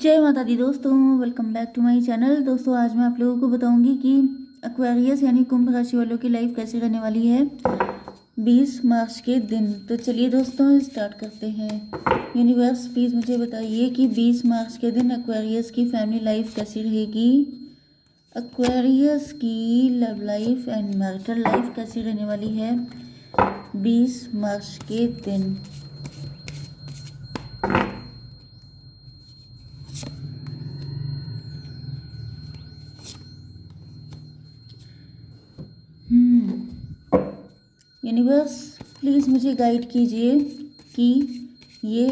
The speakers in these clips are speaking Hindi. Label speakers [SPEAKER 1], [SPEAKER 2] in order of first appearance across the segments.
[SPEAKER 1] जय माता दी दोस्तों, welcome back to my channel. दोस्तों आज मैं आप लोगों को बताऊंगी कि एक्वेरियस यानी कुंभ राशि वालों की लाइफ कैसी रहने वाली है 20 मार्च के दिन। तो चलिए दोस्तों स्टार्ट करते हैं। यूनिवर्स प्लीज़ मुझे बताइए कि 20 मार्च के दिन एक्वेरियस की फैमिली लाइफ कैसी रहेगी, एक्वेरियस की love life and marital life कैसी रहने वाली है 20 मार्च के दिन। यूनिवर्स प्लीज़ मुझे गाइड कीजिए कि ये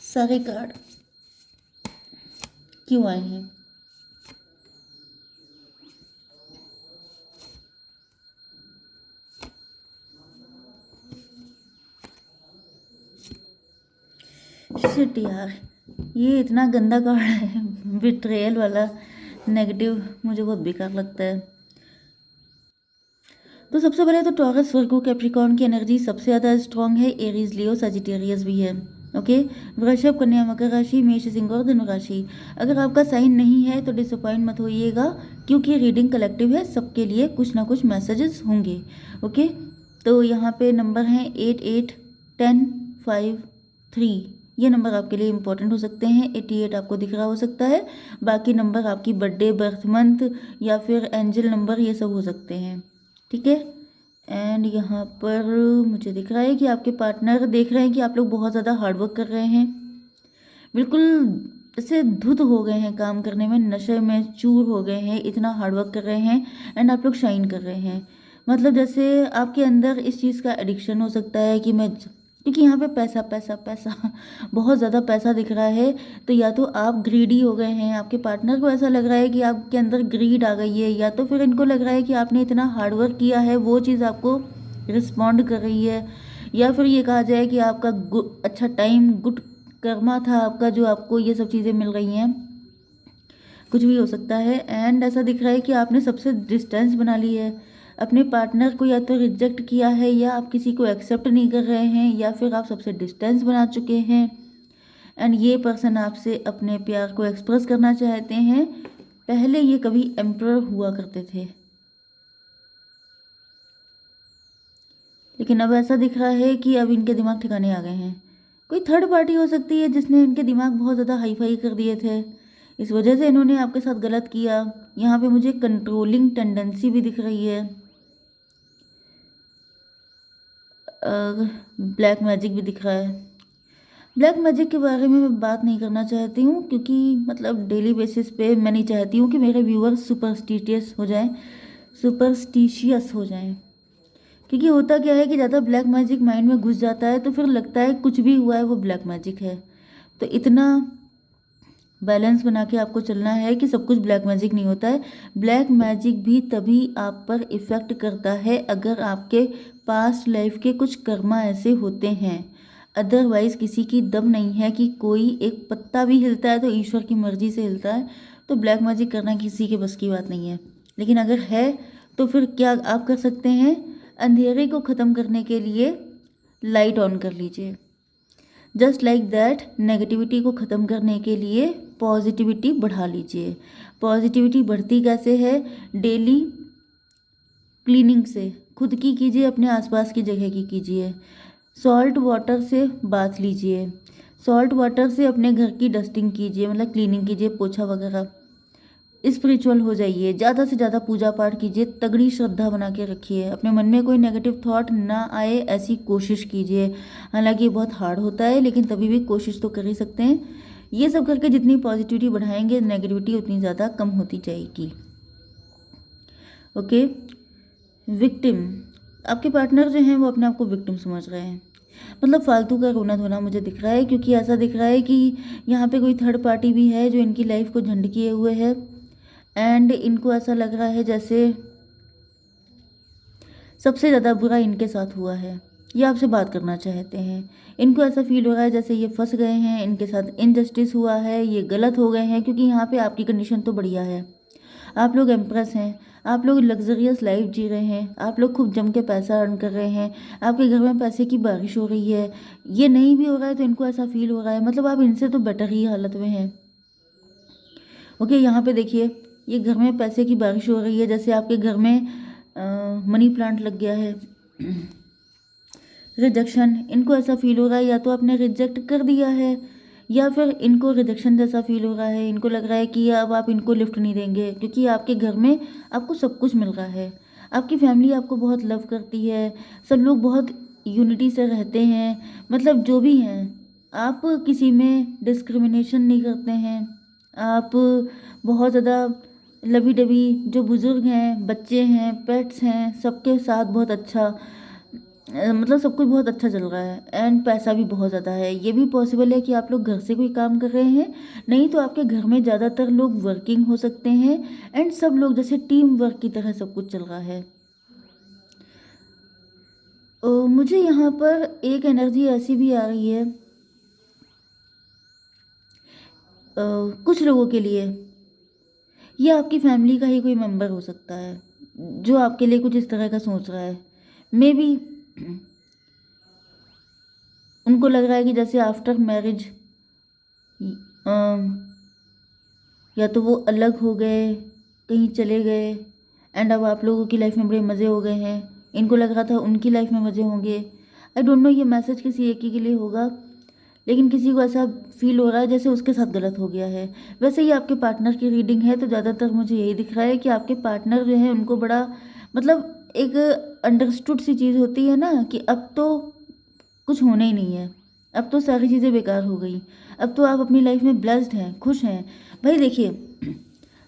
[SPEAKER 1] सारे कार्ड क्यों आए हैं। शिट यार, ये इतना गंदा कार्ड है, बिट्रेयल वाला नेगेटिव, मुझे बहुत बेकार लगता है। तो सबसे पहले तो टॉरस, वर्गो, कैप्रिकॉर्न की एनर्जी सबसे ज़्यादा स्ट्रांग है। एरीज, लियो, सजिटेरियस भी है। ओके, वृषभ, कन्या, मकर राशि, मेष, सिंह और धनु राशि। अगर आपका साइन नहीं है तो डिसअपॉइंट मत होइएगा, क्योंकि रीडिंग कलेक्टिव है, सबके लिए कुछ ना कुछ मैसेजेस होंगे। ओके, तो यहाँ पे नंबर हैं 8, 8, 10, 5, 3। ये नंबर आपके लिए इंपॉर्टेंट हो सकते हैं। 88 आपको दिख रहा हो सकता है, बाकी नंबर आपकी बर्थडे, बर्थ मंथ या फिर एंजल नंबर, ये सब हो सकते हैं। ठीक है, एंड यहाँ पर मुझे दिख रहा है कि आपके पार्टनर देख रहे हैं कि आप लोग बहुत ज़्यादा हार्डवर्क कर रहे हैं, बिल्कुल जैसे धुत हो गए हैं काम करने में, नशे में चूर हो गए हैं, इतना हार्डवर्क कर रहे हैं एंड आप लोग शाइन कर रहे हैं। मतलब जैसे आपके अंदर इस चीज़ का एडिक्शन हो सकता है कि मैं, क्योंकि यहाँ पे पैसा पैसा पैसा बहुत ज़्यादा पैसा दिख रहा है। तो या तो आप ग्रीडी हो गए हैं, आपके पार्टनर को ऐसा लग रहा है कि आपके अंदर ग्रीड आ गई है, या तो फिर इनको लग रहा है कि आपने इतना हार्डवर्क किया है, वो चीज़ आपको रिस्पॉन्ड कर रही है, या फिर ये कहा जाए कि आपका अच्छा टाइम, गुड कर्मा था आपका, जो आपको ये सब चीज़ें मिल रही हैं। कुछ भी हो सकता है। एंड ऐसा दिख रहा है कि आपने सबसे डिस्टेंस बना ली है, अपने पार्टनर को या तो रिजेक्ट किया है, या आप किसी को एक्सेप्ट नहीं कर रहे हैं, या फिर आप सबसे डिस्टेंस बना चुके हैं। एंड ये पर्सन आपसे अपने प्यार को एक्सप्रेस करना चाहते हैं। पहले ये कभी एम्परर हुआ करते थे, लेकिन अब ऐसा दिख रहा है कि अब इनके दिमाग ठिकाने आ गए हैं। कोई थर्ड पार्टी हो सकती है जिसने इनके दिमाग बहुत ज़्यादा हाई फाई कर दिए थे, इस वजह से इन्होंने आपके साथ गलत किया। यहाँ पे मुझे कंट्रोलिंग टेंडेंसी भी दिख रही है, ब्लैक मैजिक भी दिख रहा है। ब्लैक मैजिक के बारे में मैं बात नहीं करना चाहती हूँ, क्योंकि मतलब डेली बेसिस पे मैं नहीं चाहती हूँ कि मेरे व्यूअर्स सुपरस्टिशियस हो जाएं। क्योंकि होता क्या है कि ज़्यादा ब्लैक मैजिक माइंड में घुस जाता है तो फिर लगता है कुछ भी हुआ है वो ब्लैक मैजिक है। तो इतना बैलेंस बना के आपको चलना है कि सब कुछ ब्लैक मैजिक नहीं होता है। ब्लैक मैजिक भी तभी आप पर इफ़ेक्ट करता है अगर आपके पास्ट लाइफ के कुछ कर्मा ऐसे होते हैं। अदरवाइज किसी की दम नहीं है कि कोई एक पत्ता भी हिलता है तो ईश्वर की मर्जी से हिलता है। तो ब्लैक मैजिक करना किसी के बस की बात नहीं है। लेकिन अगर है तो फिर क्या आप कर सकते हैं, अंधेरे को ख़त्म करने के लिए लाइट ऑन कर लीजिए। जस्ट लाइक दैट, नेगेटिविटी को ख़त्म करने के लिए पॉजिटिविटी बढ़ा लीजिए। पॉजिटिविटी बढ़ती कैसे है, डेली क्लीनिंग से खुद की कीजिए, अपने आसपास की जगह की कीजिए। सॉल्ट वाटर से बाथ लीजिए, सॉल्ट वाटर से अपने घर की डस्टिंग कीजिए, मतलब क्लीनिंग कीजिए, पोछा वगैरह। स्पिरिचुअल हो जाइए, ज़्यादा से ज़्यादा पूजा पाठ कीजिए, तगड़ी श्रद्धा बना के रखिए, अपने मन में कोई नेगेटिव थॉट ना आए ऐसी कोशिश कीजिए। हालांकि ये बहुत हार्ड होता है, लेकिन तभी भी कोशिश तो कर ही सकते हैं। ये सब करके जितनी पॉजिटिविटी बढ़ाएंगे, नेगेटिविटी उतनी ज़्यादा कम होती जाएगी। ओके, विक्टिम, आपके पार्टनर जो हैं वो अपने आप को विक्टिम समझ रहे हैं, मतलब फालतू का रोना धोना मुझे दिख रहा है, क्योंकि ऐसा दिख रहा है कि यहाँ पे कोई थर्ड पार्टी भी है जो इनकी लाइफ को झंड किए हुए है। एंड इनको ऐसा लग रहा है जैसे सबसे ज़्यादा बुरा इनके साथ हुआ है, ये आपसे बात करना चाहते हैं। इनको ऐसा फील हो रहा है जैसे ये फंस गए हैं, इनके साथ इनजस्टिस हुआ है, ये गलत हो गए हैं, क्योंकि यहाँ पे आपकी कंडीशन तो बढ़िया है, आप लोग एम्प्रेस हैं, आप लोग लग्जरियस लाइफ जी रहे हैं, आप लोग खूब जम के पैसा अर्न कर रहे हैं, आपके घर में पैसे की बारिश हो रही है। ये नहीं भी हो रहा है तो इनको ऐसा फील हो रहा है, मतलब आप इनसे तो बेटर ही हालत में हैं। ओके, यहाँ पे देखिए, ये घर में पैसे की बारिश हो रही है, जैसे आपके घर में मनी प्लांट लग गया है। रिजेक्शन, इनको ऐसा फील हो रहा है या तो आपने रिजेक्ट कर दिया है या फिर इनको रिजेक्शन जैसा फील हो रहा है। इनको लग रहा है कि अब आप इनको लिफ्ट नहीं देंगे, क्योंकि आपके घर में आपको सब कुछ मिल रहा है। आपकी फैमिली आपको बहुत लव करती है, सब लोग बहुत यूनिटी से रहते हैं, मतलब जो भी हैं, आप किसी में डिस्क्रिमिनेशन नहीं करते हैं। आप बहुत ज़्यादा लवी डवी, जो बुज़ुर्ग हैं, बच्चे हैं, पेट्स हैं, सबके साथ बहुत अच्छा, मतलब सब कुछ बहुत अच्छा चल रहा है। एंड पैसा भी बहुत ज़्यादा है। ये भी पॉसिबल है कि आप लोग घर से कोई काम कर रहे हैं, नहीं तो आपके घर में ज़्यादातर लोग वर्किंग हो सकते हैं। एंड सब लोग जैसे टीम वर्क की तरह सब कुछ चल रहा है। मुझे यहाँ पर एक एनर्जी ऐसी भी आ रही है, कुछ लोगों के लिए ये आपकी फैमिली का ही कोई मेंबर हो सकता है जो आपके लिए कुछ इस तरह का सोच रहा है। मे बी उनको लग रहा है कि जैसे आफ्टर मैरिज या तो वो अलग हो गए, कहीं चले गए, एंड अब आप लोगों की लाइफ में बड़े मज़े हो गए हैं। इनको लग रहा था उनकी लाइफ में मज़े होंगे। आई डोंट नो ये मैसेज किसी एक ही के लिए होगा, लेकिन किसी को ऐसा फील हो रहा है जैसे उसके साथ गलत हो गया है। वैसे ही आपके पार्टनर की रीडिंग है तो ज़्यादातर मुझे यही दिख रहा है कि आपके पार्टनर जो है उनको बड़ा, मतलब एक अंडरस्टूड सी चीज़ होती है ना कि अब तो कुछ होना ही नहीं है, अब तो सारी चीज़ें बेकार हो गई, अब तो आप अपनी लाइफ में ब्लेस्ड हैं, खुश हैं। भाई देखिए,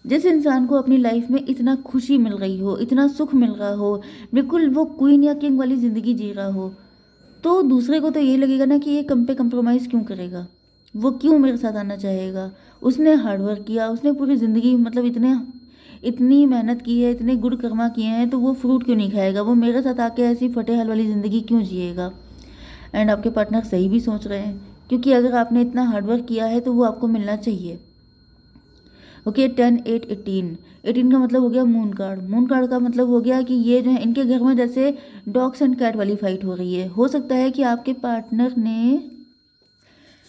[SPEAKER 1] जिस इंसान को अपनी लाइफ में इतना खुशी मिल रही हो, इतना सुख मिल रहा हो, बिल्कुल वो क्वीन या किंग वाली ज़िंदगी जी रहा हो, तो दूसरे को तो ये लगेगा ना कि ये कम पे कंप्रोमाइज़ क्यों करेगा, वो क्यों मेरे साथ आना चाहेगा। उसने हार्डवर्क किया, उसने पूरी ज़िंदगी मतलब इतने इतनी मेहनत की है, इतने गुड कर्मा किए हैं, तो वो फ्रूट क्यों नहीं खाएगा, वो मेरे साथ आके ऐसी फटेहाल वाली ज़िंदगी क्यों जिएगा। एंड आपके पार्टनर सही भी सोच रहे हैं, क्योंकि अगर आपने इतना हार्डवर्क किया है तो वो आपको मिलना चाहिए। ओके, 10 8 18, 18 का मतलब हो गया मून कार्ड। मून कार्ड का मतलब हो गया कि ये जो है इनके घर में जैसे डॉग्स एंड कैट वाली फाइट हो रही है। हो सकता है कि आपके पार्टनर ने,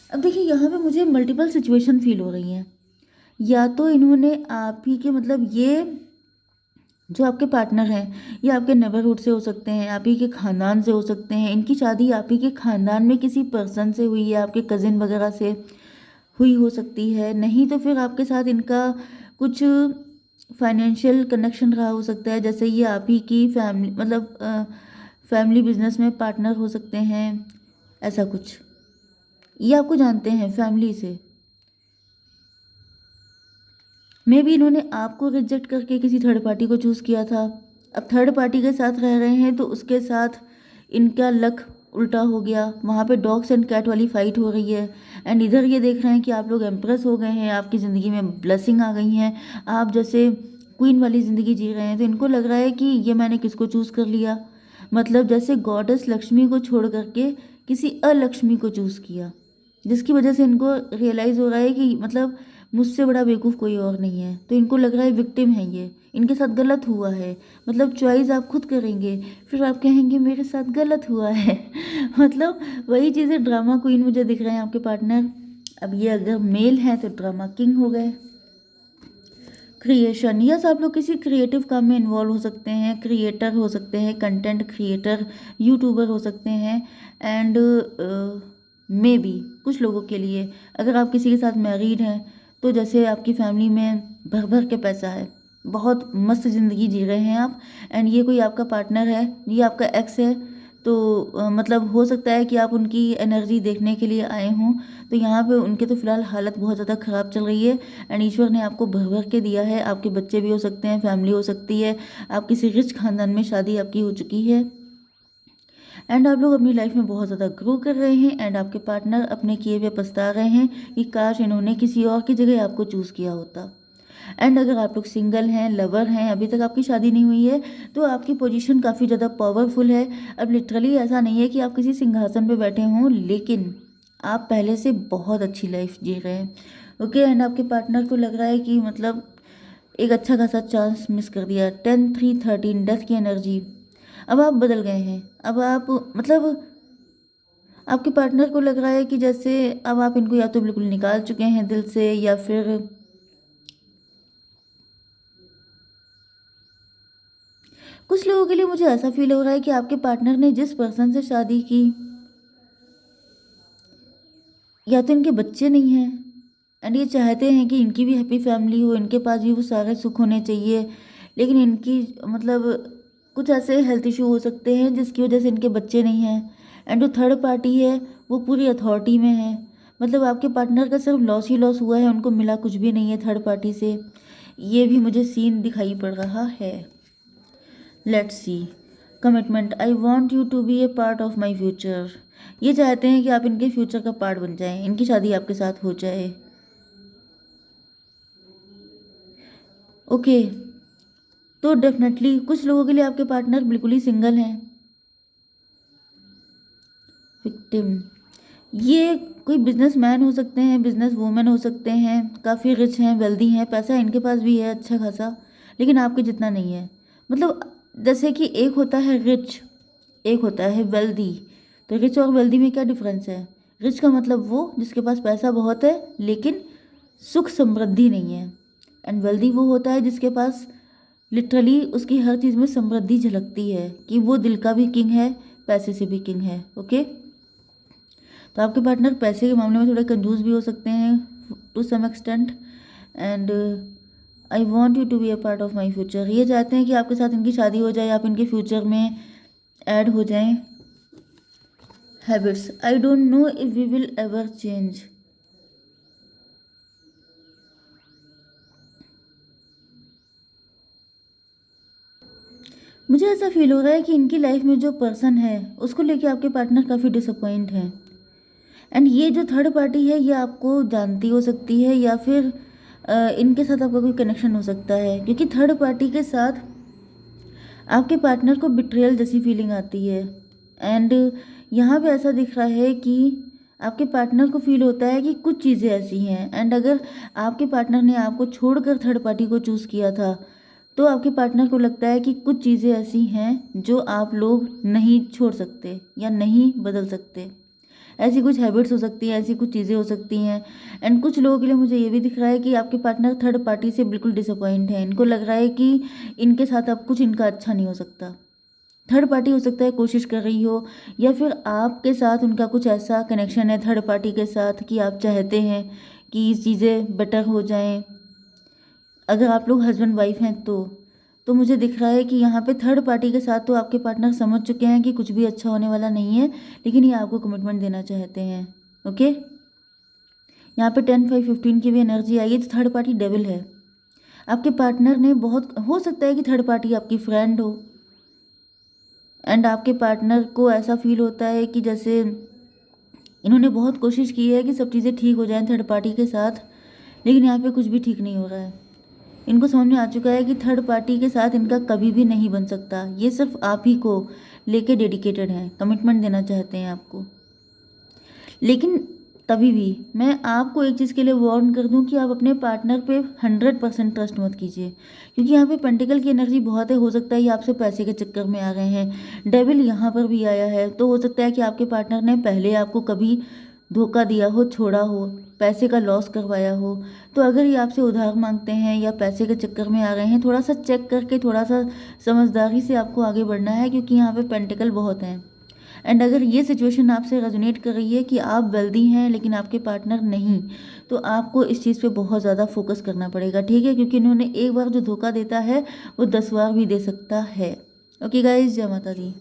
[SPEAKER 1] अब देखिए यहाँ पे मुझे मल्टीपल सिचुएशन फील हो रही हैं। या तो इन्होंने आप ही के, मतलब ये जो आपके पार्टनर हैं ये आपके नेबरहुड से हो सकते हैं, आप ही के ख़ानदान से हो सकते हैं। इनकी शादी आप ही के ख़ानदान में किसी पर्सन से हुई है, आपके कज़िन वगैरह से हुई हो सकती है। नहीं तो फिर आपके साथ इनका कुछ फाइनेंशियल कनेक्शन रहा हो सकता है, जैसे ये आप ही की फैमिली, मतलब फैमिली बिजनेस में पार्टनर हो सकते हैं, ऐसा कुछ। ये आपको जानते हैं फैमिली से। मे भी इन्होंने आपको रिजेक्ट करके किसी थर्ड पार्टी को चूज़ किया था, अब थर्ड पार्टी के साथ रह रहे हैं तो उसके साथ इनका लक उल्टा हो गया। वहाँ पे डॉग्स एंड कैट वाली फाइट हो रही है। एंड इधर ये देख रहे हैं कि आप लोग एम्प्रेस हो गए हैं, आपकी ज़िंदगी में ब्लेसिंग आ गई हैं, आप जैसे क्वीन वाली ज़िंदगी जी रहे हैं। तो इनको लग रहा है कि ये मैंने किसको चूज़ कर लिया, मतलब जैसे गॉडेस लक्ष्मी को छोड़ करके किसी अलक्ष्मी को चूज़ किया, जिसकी वजह से इनको रियलाइज़ हो रहा है कि मतलब मुझसे बड़ा बेवकूफ़ कोई और नहीं है। तो इनको लग रहा है विक्टिम है ये, इनके साथ गलत हुआ है। मतलब चॉइस आप खुद करेंगे, फिर आप कहेंगे मेरे साथ गलत हुआ है। मतलब वही चीज़ें, ड्रामा क्वीन मुझे दिख रहे हैं आपके पार्टनर। अब ये अगर मेल हैं तो ड्रामा किंग हो गए। क्रिएशन, यस, आप लोग किसी क्रिएटिव काम में इन्वॉल्व हो सकते हैं, क्रिएटर हो सकते हैं, कंटेंट क्रिएटर, यूट्यूबर हो सकते हैं। एंड मे बी कुछ लोगों के लिए अगर आप किसी के साथ मैरिड हैं तो जैसे आपकी फैमिली में भर भर के पैसा है, बहुत मस्त ज़िंदगी जी रहे हैं आप। एंड ये कोई आपका पार्टनर है, ये आपका एक्स है, तो मतलब हो सकता है कि आप उनकी एनर्जी देखने के लिए आए हों। तो यहाँ पे उनके तो फिलहाल हालत बहुत ज़्यादा ख़राब चल रही है। एंड ईश्वर ने आपको भर भर के दिया है, आपके बच्चे भी हो सकते हैं, फैमिली हो सकती है, आप किसी रिच खानदान में शादी आपकी हो चुकी है। एंड आप लोग अपनी लाइफ में बहुत ज़्यादा ग्रो कर रहे हैं। एंड आपके पार्टनर अपने किए हुए पछता रहे हैं कि काश इन्होंने किसी और की जगह आपको चूज़ किया होता। एंड अगर आप लोग सिंगल हैं, लवर हैं, अभी तक आपकी शादी नहीं हुई है, तो आपकी पोजीशन काफ़ी ज़्यादा पावरफुल है। अब लिटरली ऐसा नहीं है कि आप किसी सिंहासन पे बैठे हों, लेकिन आप पहले से बहुत अच्छी लाइफ जी रहे हैं। ओके, एंड आपके पार्टनर को लग रहा है कि मतलब एक अच्छा खासा चांस मिस कर दिया। 10 3 13 डेथ की एनर्जी। अब आप बदल गए हैं। अब आप मतलब आपके पार्टनर को लग रहा है कि जैसे अब आप इनको या तो बिल्कुल निकाल चुके हैं दिल से, या फिर कुछ लोगों के लिए मुझे ऐसा फील हो रहा है कि आपके पार्टनर ने जिस पर्सन से शादी की, या तो इनके बच्चे नहीं हैं एंड ये चाहते हैं कि इनकी भी हैप्पी फैमिली हो, इनके पास भी वो सारे सुख होने चाहिए, लेकिन इनकी मतलब कुछ ऐसे हेल्थ इशू हो सकते हैं जिसकी वजह से इनके बच्चे नहीं हैं। एंड जो थर्ड पार्टी है वो पूरी अथॉरिटी में है। मतलब आपके पार्टनर का सिर्फ लॉस ही लॉस हुआ है, उनको मिला कुछ भी नहीं है थर्ड पार्टी से। ये भी मुझे सीन दिखाई पड़ रहा है। Let's see. Commitment. I want you to be a part of my future. ये चाहते हैं कि आप इनके फ्यूचर का पार्ट बन जाएं, इनकी शादी आपके साथ हो जाए। ओके, तो डेफिनेटली कुछ लोगों के लिए आपके पार्टनर बिल्कुल ही सिंगल हैं। विक्टिम। ये कोई बिजनेसमैन हो सकते हैं, बिजनेस वूमेन हो सकते हैं, काफ़ी रिच हैं, वेल्दी हैं, पैसा इनके पास भी है अच्छा खासा, लेकिन आपके जितना नहीं है। मतलब जैसे कि एक होता है रिच, एक होता है वेल्दी। तो रिच और वेल्दी में क्या डिफरेंस है? रिच का मतलब वो जिसके पास पैसा बहुत है लेकिन सुख समृद्धि नहीं है, एंड वेल्दी वो होता है जिसके पास लिटरली उसकी हर चीज़ में समृद्धि झलकती है, कि वो दिल का भी किंग है, पैसे से भी किंग है। ओके, तो आपके पार्टनर पैसे के मामले में थोड़े कंजूस भी हो सकते हैं to some extent. And I want you to be a part of my future. ये चाहते हैं कि आपके साथ इनकी शादी हो जाए, आप इनके फ्यूचर में ऐड हो जाएं। Habits. I don't know if we will ever change. मुझे ऐसा फील हो रहा है कि इनकी लाइफ में जो पर्सन है उसको लेके आपके पार्टनर काफ़ी डिसअपॉइंट हैं। एंड ये जो थर्ड पार्टी है ये आपको जानती हो सकती है, या फिर इनके साथ आपका कोई कनेक्शन हो सकता है, क्योंकि थर्ड पार्टी के साथ आपके पार्टनर को बिट्रेयल जैसी फीलिंग आती है। एंड यहाँ पे ऐसा दिख रहा है कि आपके पार्टनर को फील होता है कि कुछ चीज़ें ऐसी हैं, एंड अगर आपके पार्टनर ने आपको छोड़कर थर्ड पार्टी को चूज़ किया था तो आपके पार्टनर को लगता है कि कुछ चीज़ें ऐसी हैं जो आप लोग नहीं छोड़ सकते या नहीं बदल सकते। ऐसी कुछ हैबिट्स हो सकती हैं, ऐसी कुछ चीज़ें हो सकती हैं। एंड कुछ लोगों के लिए मुझे ये भी दिख रहा है कि आपके पार्टनर थर्ड पार्टी से बिल्कुल डिसअपॉइंट है। इनको लग रहा है कि इनके साथ अब कुछ इनका अच्छा नहीं हो सकता। थर्ड पार्टी हो सकता है कोशिश कर रही हो, या फिर आपके साथ उनका कुछ ऐसा कनेक्शन है थर्ड पार्टी के साथ कि आप चाहते हैं कि चीज़ें बेटर हो जाएं। अगर आप लोग हस्बैंड वाइफ हैं तो मुझे दिख रहा है कि यहाँ पे थर्ड पार्टी के साथ तो आपके पार्टनर समझ चुके हैं कि कुछ भी अच्छा होने वाला नहीं है, लेकिन ये आपको कमिटमेंट देना चाहते हैं। ओके, यहाँ पे 10 5 15 की भी एनर्जी आई है, तो थर्ड पार्टी डेविल है। आपके पार्टनर ने बहुत हो सकता है कि थर्ड पार्टी आपकी फ्रेंड हो, एंड आपके पार्टनर को ऐसा फील होता है कि जैसे इन्होंने बहुत कोशिश की है कि सब चीज़ें ठीक हो जाएं थर्ड पार्टी के साथ, लेकिन यहाँ पे कुछ भी ठीक नहीं हो रहा है। इनको समझ में आ चुका है कि थर्ड पार्टी के साथ इनका कभी भी नहीं बन सकता। ये सिर्फ आप ही को लेके डेडिकेटेड हैं, कमिटमेंट देना चाहते हैं आपको। लेकिन तभी भी मैं आपको एक चीज़ के लिए वार्न कर दूं कि आप अपने पार्टनर पे 100% ट्रस्ट मत कीजिए, क्योंकि यहाँ पे पेंटिकल की एनर्जी बहुत है। हो सकता है ये आपसे पैसे के चक्कर में आ गए हैं। डेविल यहाँ पर भी आया है, तो हो सकता है कि आपके पार्टनर ने पहले आपको कभी धोखा दिया हो, छोड़ा हो, पैसे का लॉस करवाया हो। तो अगर ये आपसे उधार मांगते हैं या पैसे के चक्कर में आ गए हैं, थोड़ा सा चेक करके, थोड़ा सा समझदारी से आपको आगे बढ़ना है, क्योंकि यहाँ पे पेंटिकल बहुत हैं। एंड अगर ये सिचुएशन आपसे रेजोनेट कर रही है कि आप वेल्दी हैं लेकिन आपके पार्टनर नहीं, तो आपको इस चीज़ पे बहुत ज़्यादा फोकस करना पड़ेगा, ठीक है? क्योंकि इन्होंने एक बार जो धोखा देता है वो 10 बार भी दे सकता है। ओके गाइज, जय माता दी।